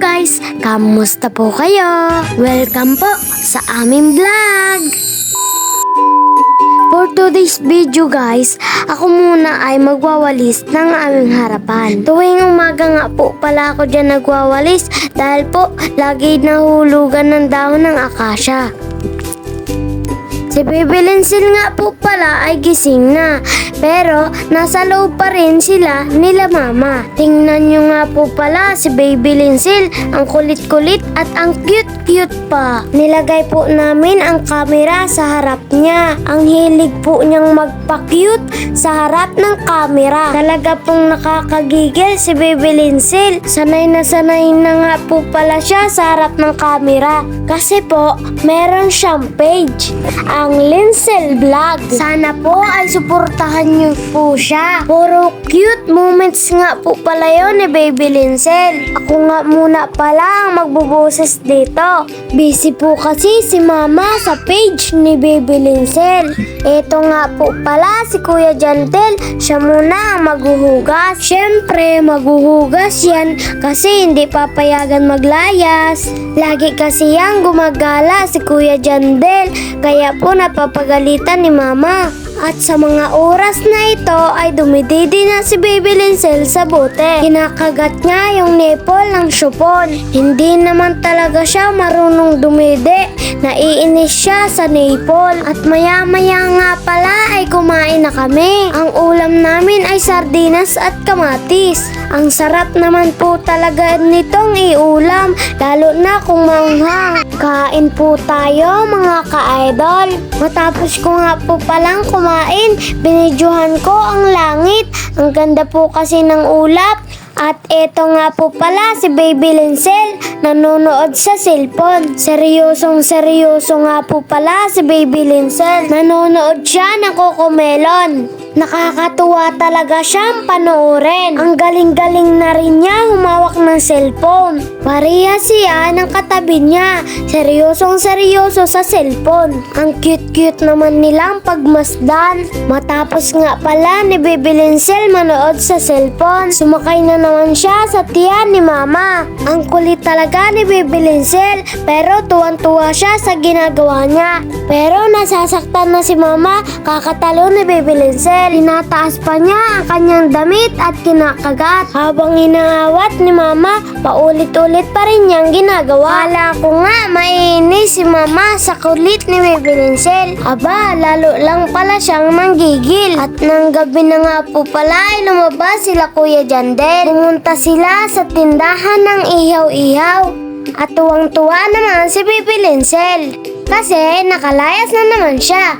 guys! Kamusta po kayo? Welcome po sa aming vlog! For today's video guys, ako muna ay magwawalis ng aming harapan. Tuwing umaga nga po pala ako dyan nagwawalis dahil po lagi nahulugan ng dahon ng akasya. Si Baby Lensil nga po pala ay gising na, pero nasa loob pa rin sila nila mama. Tingnan nyo nga po pala si Baby Lensil, ang kulit-kulit at ang cute-cute pa. Nilagay po namin ang camera sa harap niya. Ang hilig po niyang magpa-cute sa harap ng camera. Talaga pong nakakagigil si Baby Lensil. Sanay na nga po pala siya sa harap ng camera. Kasi po, meron siyang page. Ang Lensil Vlog. Sana po ay suportahan niyo po siya. Puro cute moments nga po pala yun ni Baby Lensil. Ako nga muna pala ang magbuboses dito. Busy po kasi si mama sa page ni Baby Lensil. Ito nga po pala si Kuya Jantel. Siya muna ang maghuhugas. Syempre maghuhugas yan kasi hindi papayagan maglayas. Lagi kasi yang gumagala si Kuya Jandel. Kaya po napapagalitan ni mama. At sa mga oras na ito ay dumididi na si Baby Lensil sa bote. Kinakagat niya yung nipple ng syupon. Hindi naman talaga siya marunong dumidi. Naiinis siya sa nipple. At maya-maya nga pala ay kumain na kami. Ang ulam namin ay sardinas at kamatis. Ang sarap naman po talaga nitong iulam, lalo na kung maanghang. Kain po tayo mga ka-idol. Matapos ko nga po palang kumain, binidyohan ko ang langit. Ang ganda po kasi ng ulap. At eto nga po pala si Baby Lensil, nanonood sa cellphone. Seryosong-seryoso nga po pala si Baby Lensil. Nanonood siya ng Cocomelon. Nakakatuwa talaga siyang panoorin. Ang galing-galing na rin niya humawak ng cellphone. Pareha siya ng katabi niya. Seryosong-seryoso sa cellphone. Ang cute-cute naman nilang pagmasdan. Matapos nga pala ni Baby Lensil manood sa cellphone, sumakay na naman siya sa tiyan ni mama. Ang kulit talaga ni Baby Lensil, pero tuwan-tuwa siya sa ginagawa niya. Pero nasasaktan na si mama, kakatalo ni Baby Lensil. Tinataas pa niya ang kanyang damit at kinakagat. Habang inaawat ni mama, paulit-ulit pa rin niyang ginagawa. Kala ko nga mainis si mama sa kulit ni Baby Lensil. Aba, lalo lang pala siyang manggigil. At nang gabi na nga po pala ay lumabas sila Kuya Jandel. Pumunta sila sa tindahan ng ihaw-ihaw. At tuwang-tuwa naman si Baby Lensil kasi nakalayas na naman siya.